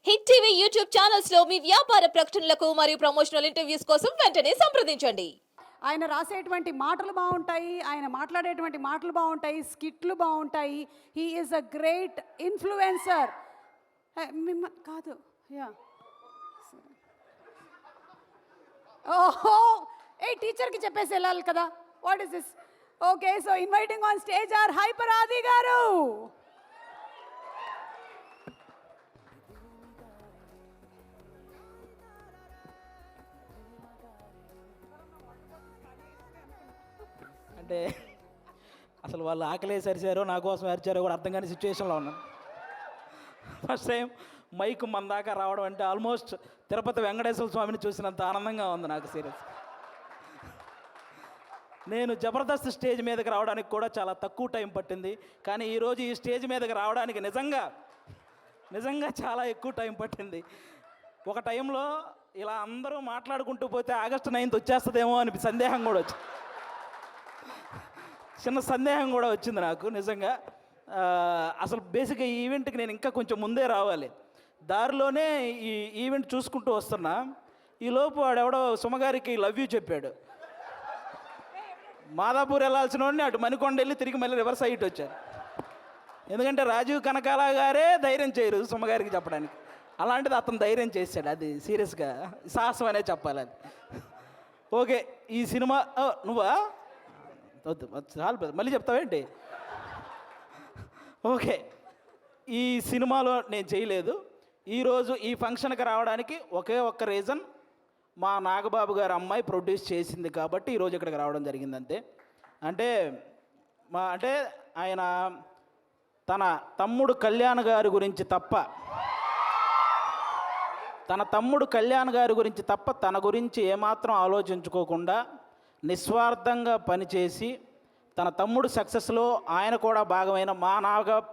Hit TV YouTube channels లో మీ వ్యాపార ప్రకటనలకు మరియు ప్రమోషనల్ ఇంటర్వ్యూస్ కోసం వెంటనే సంప్రదించండి. ఆయన రాసేటువంటి మాటలు బాగుంటాయి, ఆయన మాట్లాడేటువంటి మాటలు బాగుంటాయి, స్కిట్లు బాగుంటాయి. He is a great influencer. కాదు యా ఓహో టీచర్కి చెప్పేసి వెళ్ళాలి కదా. What is this? Okay, so inviting on stage our Hyper Aadi garu. అంటే అసలు వాళ్ళు ఆకలేసి అరిచారో నా కోసం అరిచారో కూడా అర్థం కాని సిచ్యువేషన్లో ఉన్నాను. ఫస్ట్ టైం మైక్ మన దాకా రావడం అంటే ఆల్మోస్ట్ తిరుపతి వెంకటేశ్వర స్వామిని చూసినంత ఆనందంగా ఉంది నాకు. సీరియస్, నేను జబర్దస్త్ స్టేజ్ మీదకి రావడానికి కూడా చాలా తక్కువ టైం పట్టింది, కానీ ఈరోజు ఈ స్టేజ్ మీదకి రావడానికి నిజంగా చాలా ఎక్కువ టైం పట్టింది. ఒక టైంలో ఇలా అందరూ మాట్లాడుకుంటూ పోతే ఆగస్టు 9th వచ్చేస్తుందేమో అని సందేహం కూడా వచ్చింది. చిన్న సందేహం కూడా వచ్చింది నాకు నిజంగా. అసలు బేసిక్గా ఈ ఈవెంట్కి నేను ఇంకా కొంచెం ముందే రావాలి. దారిలోనే ఈ ఈవెంట్ చూసుకుంటూ వస్తున్నా. ఈలోపు వాడెవడో సుమగారికి లవ్ యూ చెప్పాడు. మాదాపూర్ వెళ్ళాల్సిన వాడిని అటు మణికొండ వెళ్ళి తిరిగి మళ్ళీ రివర్స్ అయ్యి వచ్చారు. ఎందుకంటే రాజీవ్ కనకాల గారే ధైర్యం చేయరు సుమగారికి చెప్పడానికి, అలాంటిది అతను ధైర్యం చేశాడు. అది సీరియస్గా సాహసం అనే చెప్పాలి అది. ఓకే, ఈ సినిమా నువ్వా వద్దు చాలు, మళ్ళీ చెప్తావేంటి? ఓకే, ఈ సినిమాలో నేను చేయలేదు. ఈరోజు ఈ ఫంక్షన్కి రావడానికి ఒకే ఒక్క రీజన్, మా నాగబాబు గారి అమ్మాయి ప్రొడ్యూస్ చేసింది కాబట్టి ఈరోజు ఇక్కడికి రావడం జరిగింది అంతే. అంటే ఆయన తన తమ్ముడు కళ్యాణ్ గారి గురించి తప్ప తన గురించి ఏమాత్రం ఆలోచించుకోకుండా నిస్వార్థంగా పనిచేసి తన తమ్ముడు సక్సెస్లో ఆయన కూడా భాగమైన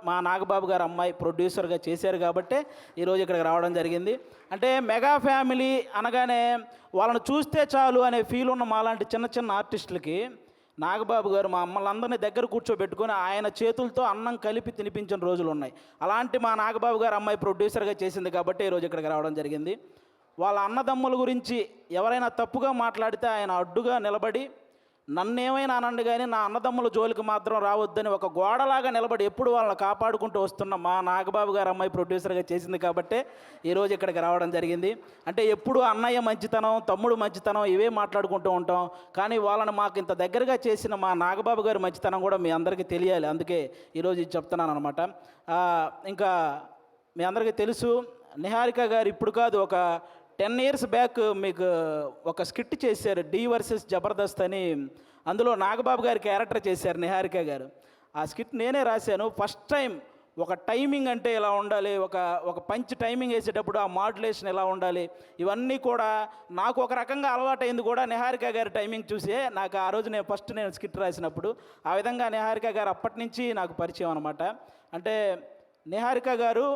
మా నాగబాబు గారు అమ్మాయి ప్రొడ్యూసర్గా చేశారు కాబట్టే ఈరోజు ఇక్కడికి రావడం జరిగింది. అంటే మెగా ఫ్యామిలీ అనగానే వాళ్ళని చూస్తే చాలు అనే ఫీల్ ఉన్న మాలాంటి చిన్న చిన్న ఆర్టిస్టులకి నాగబాబు గారు మా అమ్మలందరినీ దగ్గర కూర్చోబెట్టుకొని ఆయన చేతులతో అన్నం కలిపి తినిపించిన రోజులు ఉన్నాయి. అలాంటి మా నాగబాబు గారు అమ్మాయి ప్రొడ్యూసర్గా చేసింది కాబట్టి ఈరోజు ఇక్కడికి రావడం జరిగింది. వాళ్ళ అన్నదమ్ముల గురించి ఎవరైనా తప్పుగా మాట్లాడితే ఆయన అడ్డుగా నిలబడి నన్నేమైనా అనండి కానీ నా అన్నదమ్ముల జోలికి మాత్రం రావద్దని ఒక గోడలాగా నిలబడి ఎప్పుడు వాళ్ళని కాపాడుకుంటూ వస్తున్న మా నాగబాబు గారు అమ్మాయి ప్రొడ్యూసర్గా చేసింది కాబట్టే ఈరోజు ఇక్కడికి రావడం జరిగింది. అంటే ఎప్పుడు అన్నయ్య మంచితనం, తమ్ముడు మంచితనం ఇవే మాట్లాడుకుంటూ ఉంటాం, కానీ వాళ్ళని మాకు ఇంత దగ్గరగా చేసిన మా నాగబాబు గారి మంచితనం కూడా మీ అందరికీ తెలియాలి, అందుకే ఈరోజు ఇది చెప్తున్నాను అనమాట. ఇంకా మీ అందరికీ తెలుసు, నిహారిక గారు ఇప్పుడు కాదు ఒక 10 years బ్యాక్ మీకు ఒక స్కిట్ చేశారు, డి వర్సెస్ జబర్దస్త్ అని. అందులో నాగబాబు గారి క్యారెక్టర్ చేశారు నిహారిక గారు. ఆ స్కిట్ నేనే రాశాను. ఫస్ట్ టైం ఒక టైమింగ్ అంటే ఎలా ఉండాలి, ఒక పంచ్ టైమింగ్ వేసేటప్పుడు ఆ మాడ్యులేషన్ ఎలా ఉండాలి, ఇవన్నీ కూడా నాకు ఒక రకంగా అలవాటైంది కూడా నిహారిక గారి టైమింగ్ చూసే. నాకు ఆ రోజు నేను స్కిట్ రాసినప్పుడు ఆ విధంగా నిహారిక గారు అప్పటి నుంచి నాకు పరిచయం అనమాట. అంటే నిహారిక గారు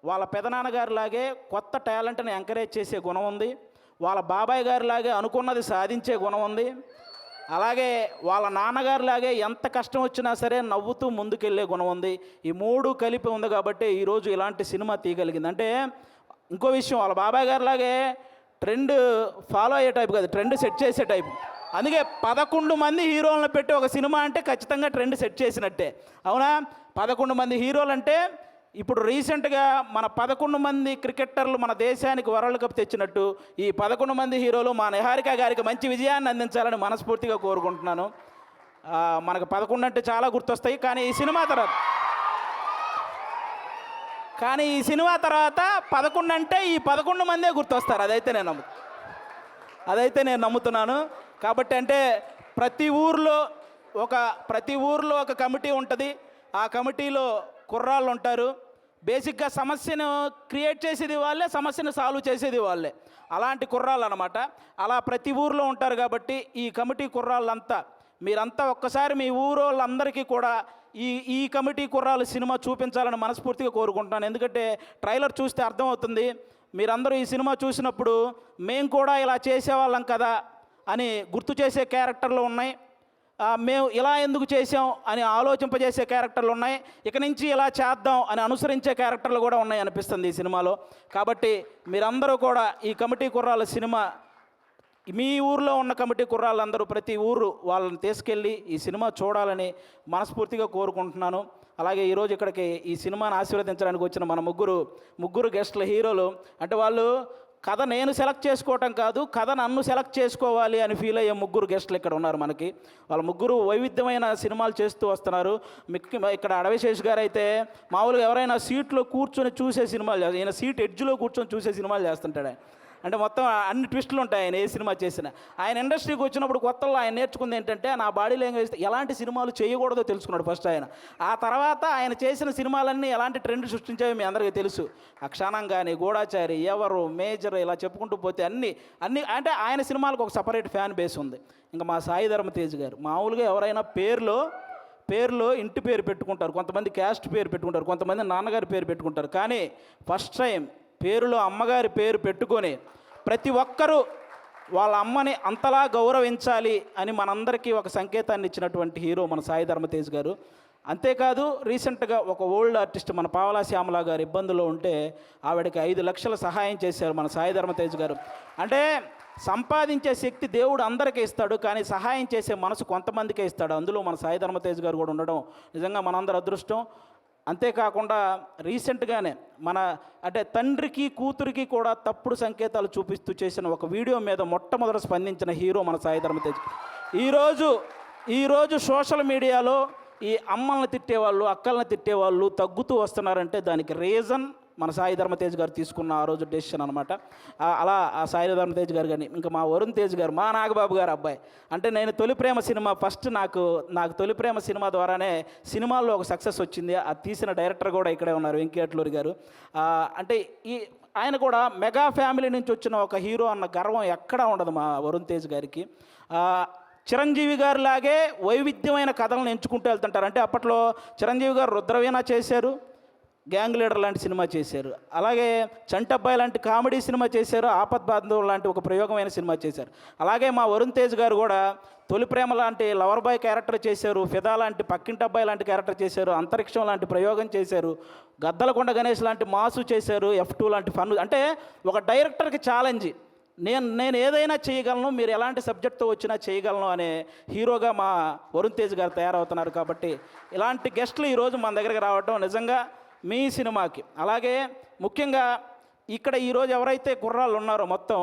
వాళ్ళ పెదనాన్నగారిలాగే కొత్త టాలెంట్ని ఎంకరేజ్ చేసే గుణం ఉంది, వాళ్ళ బాబాయ్ గారిలాగే అనుకున్నది సాధించే గుణం ఉంది, అలాగే వాళ్ళ నాన్నగారిలాగే ఎంత కష్టం వచ్చినా సరే నవ్వుతూ ముందుకెళ్ళే గుణం ఉంది. ఈ మూడు కలిపి ఉంది కాబట్టి ఈరోజు ఇలాంటి సినిమా తీయగలిగింది. అంటే ఇంకో విషయం, వాళ్ళ బాబాయ్ గారిలాగే ట్రెండ్ ఫాలో అయ్యే టైప్ కాదు, ట్రెండ్ సెట్ చేసే టైప్. అందుకే 11 మంది హీరోలను పెట్టి ఒక సినిమా అంటే ఖచ్చితంగా ట్రెండ్ సెట్ చేసినట్టే, అవునా? 11 మంది హీరోలు అంటే ఇప్పుడు రీసెంట్గా మన 11 మంది క్రికెటర్లు మన దేశానికి వరల్డ్ కప్ తెచ్చినట్టు ఈ 11 మంది హీరోలు మా నిహారిక గారికి మంచి విజయాన్ని అందించాలని మనస్ఫూర్తిగా కోరుకుంటున్నాను. మనకు 11 అంటే చాలా గుర్తొస్తాయి, కానీ ఈ సినిమా తర్వాత 11 అంటే ఈ 11 మందే గుర్తొస్తారు. అదైతే నేను నమ్ముతున్నాను. కాబట్టి అంటే ప్రతి ఊర్లో ఒక కమిటీ ఉంటుంది, ఆ కమిటీలో కుర్రాళ్ళు ఉంటారు. బేసిక్గా సమస్యను క్రియేట్ చేసేది వాళ్ళే, సమస్యను సాల్వ్ చేసేది వాళ్ళే, అలాంటి కుర్రాళ్ళు అనమాట. అలా ప్రతి ఊర్లో ఉంటారు కాబట్టి ఈ కమిటీ కుర్రాళ్ళంతా మీరంతా ఒక్కసారి మీ ఊరోళ్ళందరికీ కూడా ఈ కమిటీ కుర్రాళ్ళు సినిమా చూపించాలని మనస్ఫూర్తిగా కోరుకుంటున్నాను. ఎందుకంటే ట్రైలర్ చూస్తే అర్థమవుతుంది, మీరందరూ ఈ సినిమా చూసినప్పుడు మేము కూడా ఇలా చేసేవాళ్ళం కదా అని గుర్తు చేసే క్యారెక్టర్లు ఉన్నాయి. మేము ఇలా ఎందుకు చేసాం అని ఆలోచింపజేసే క్యారెక్టర్లు ఉన్నాయి, ఇక నుంచి ఇలా చేద్దాం అని అనుసరించే క్యారెక్టర్లు కూడా ఉన్నాయి అనిపిస్తుంది ఈ సినిమాలో. కాబట్టి మీరందరూ కూడా ఈ కమిటీ కుర్రాళ్ళ సినిమా, మీ ఊర్లో ఉన్న కమిటీ కుర్రాళ్ళందరూ ప్రతి ఊరు వాళ్ళని తీసుకెళ్ళి ఈ సినిమా చూడాలని మనస్ఫూర్తిగా కోరుకుంటున్నాను. అలాగే ఈరోజు ఇక్కడికి ఈ సినిమాని ఆశీర్వదించడానికి వచ్చిన మన ముగ్గురు గెస్ట్ల హీరోలు, అంటే వాళ్ళు కథ నేను సెలెక్ట్ చేసుకోవటం కాదు, కథ నన్ను సెలెక్ట్ చేసుకోవాలి అని ఫీల్ అయ్యే ముగ్గురు గెస్టులు ఇక్కడ ఉన్నారు మనకి. వాళ్ళ ముగ్గురు వైవిధ్యమైన సినిమాలు చేస్తూ వస్తున్నారు. ఇక్కడ అడవిశేష్ గారు అయితే మామూలుగా ఎవరైనా సీట్లో కూర్చొని చూసే సినిమాలు చేస్తారు, ఈయన సీట్ ఎడ్జ్లో కూర్చొని చూసే సినిమాలు చేస్తుంటాడు. అంటే మొత్తం అన్ని ట్విస్టులు ఉంటాయి ఆయన ఏ సినిమా చేసినా. ఆయన ఇండస్ట్రీకి వచ్చినప్పుడు కొత్తలో ఆయన నేర్చుకుంది ఏంటంటే నా బాడీ లాంగ్వేజ్ ఎలాంటి సినిమాలు చేయకూడదో తెలుసుకున్నాడు ఫస్ట్ ఆయన. ఆ తర్వాత ఆయన చేసిన సినిమాలన్నీ ఎలాంటి ట్రెండ్ సృష్టించాయో మీ అందరికీ తెలుసు. అక్షాణం కానీ, గూఢాచారి, ఎవరు, మేజర్, ఇలా చెప్పుకుంటూ పోతే అన్ని అంటే ఆయన సినిమాలకు ఒక సపరేట్ ఫ్యాన్ బేస్ ఉంది. ఇంకా మా సాయి ధర్మ తేజ్ గారు మామూలుగా ఎవరైనా పేరులో ఇంటి పేరు పెట్టుకుంటారు, కొంతమంది క్యాస్ట్ పేరు పెట్టుకుంటారు, కొంతమంది నాన్నగారి పేరు పెట్టుకుంటారు. కానీ ఫస్ట్ టైం పేరులో అమ్మగారి పేరు పెట్టుకొని ప్రతి ఒక్కరూ వాళ్ళ అమ్మని అంతలా గౌరవించాలి అని మనందరికీ ఒక సంకేతాన్ని ఇచ్చినటువంటి హీరో మన సాయి ధర్మ తేజ్ గారు. అంతేకాదు రీసెంట్గా ఒక ఓల్డ్ ఆర్టిస్ట్ మన పావలా శ్యామల గారు ఇబ్బందుల్లో ఉంటే ఆవిడకి 5 లక్షల సహాయం చేశారు మన సాయి ధర్మ తేజ్ గారు. అంటే సంపాదించే శక్తి దేవుడు అందరికీ ఇస్తాడు, కానీ సహాయం చేసే మనసు కొంతమందికే ఇస్తాడు. అందులో మన సాయి ధర్మ తేజ్ గారు కూడా ఉండడం నిజంగా మనందరి అదృష్టం. అంతేకాకుండా రీసెంట్గానే అంటే తండ్రికి కూతురికి కూడా తప్పుడు సంకేతాలు చూపిస్తూ చేసిన ఒక వీడియో మీద మొట్టమొదట స్పందించిన హీరో మన సాయి ధర్మ తేజ్. ఈరోజు సోషల్ మీడియాలో ఈ అమ్మల్ని తిట్టేవాళ్ళు, అక్కల్ని తిట్టేవాళ్ళు తగ్గుతూ వస్తున్నారంటే దానికి రీజన్ మన సాయి ధర్మ తేజ్ గారు తీసుకున్న ఆ రోజు డెసిషన్ అనమాట. అలా ఆ సాయి ధర్మ తేజ్ గారు కానీ ఇంకా మా వరుణ్ తేజ్ గారు, మా నాగబాబు గారు అబ్బాయి. అంటే నేను తొలి ప్రేమ సినిమా ఫస్ట్ నాకు తొలి ప్రేమ సినిమా ద్వారానే సినిమాల్లో ఒక సక్సెస్ వచ్చింది. అది తీసిన డైరెక్టర్ కూడా ఇక్కడే ఉన్నారు, వెంకీ అట్లూరి గారు. అంటే ఆయన కూడా మెగా ఫ్యామిలీ నుంచి వచ్చిన ఒక హీరో అన్న గర్వం ఎక్కడా ఉండదు మా వరుణ్ తేజ్ గారికి. చిరంజీవి గారు లాగే వైవిధ్యమైన కథలను ఎంచుకుంటూ వెళ్తుంటారు. అంటే అప్పట్లో చిరంజీవి గారు రుద్రవీణ చేశారు, గ్యాంగ్ లీడర్ లాంటి సినిమా చేశారు, అలాగే చంటబ్బాయి లాంటి కామెడీ సినిమా చేశారు, ఆపద్ బాంధవ్ లాంటి ఒక ప్రయోగమైన సినిమా చేశారు. అలాగే మా వరుణ్ తేజ్ గారు కూడా తొలి ప్రేమ లాంటి లవర్ బాయ్ క్యారెక్టర్ చేశారు, ఫిదా లాంటి పక్కింటబ్బాయి లాంటి క్యారెక్టర్ చేశారు, అంతరిక్షం లాంటి ప్రయోగం చేశారు, గద్దలకొండ గణేష్ లాంటి మాసు చేశారు, F2 లాంటి ఫన్. అంటే ఒక డైరెక్టర్కి ఛాలెంజ్, నేను ఏదైనా చేయగలను, మీరు ఎలాంటి సబ్జెక్ట్తో వచ్చినా చేయగలను అనే హీరోగా మా వరుణ్ తేజ్ గారు తయారవుతున్నారు. కాబట్టి ఇలాంటి గెస్టులు ఈరోజు మన దగ్గరికి రావడం నిజంగా మీ సినిమాకి, అలాగే ముఖ్యంగా ఇక్కడ ఈరోజు ఎవరైతే కుర్రాళ్ళు ఉన్నారో మొత్తం,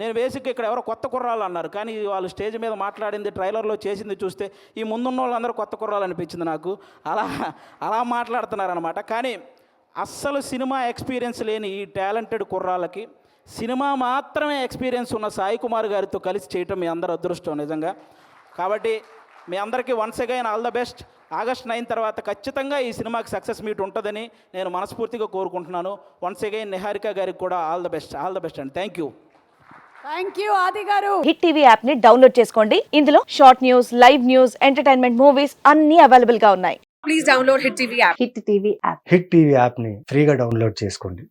నేను బేసిక్గా ఇక్కడ ఎవరో కొత్త కుర్రాళ్ళు అన్నారు, కానీ వాళ్ళు స్టేజ్ మీద మాట్లాడింది, ట్రైలర్లో చేసింది చూస్తే ఈ ముందున్న వాళ్ళందరూ కొత్త కుర్రాళ్ళు అనిపించింది నాకు. అలా మాట్లాడుతున్నారనమాట. కానీ అస్సలు సినిమా ఎక్స్పీరియన్స్ లేని ఈ టాలెంటెడ్ కుర్రాళ్ళకి సినిమా మాత్రమే ఎక్స్పీరియన్స్ ఉన్న సాయి కుమార్ గారితో కలిసి చేయటం మీ అందరూ అదృష్టం నిజంగా. కాబట్టి మీ అందరికీ once again all the best. August 9 తర్వాత ఖచ్చితంగా ఈ సినిమాకి సక్సెస్ మీట్ ఉంటుందని నేను మనస్ఫూర్తిగా కోరుకుంటున్నాను. వన్స్ అగైన్ నిహారిక గారికి కూడా ఆల్ ద బెస్ట్ అండి. థ్యాంక్ యూ ఆది గారు. హిట్ టీవీ యాప్ ని డౌన్లోడ్ చేసుకోండి. ఇందులో short news, live news, entertainment movies అన్ని అవైలబుల్ గా ఉన్నాయి. Please download Hit TV app. Hit TV app. Hit TV యాప్ని ఫ్రీగా డౌన్లోడ్ చేసుకోండి.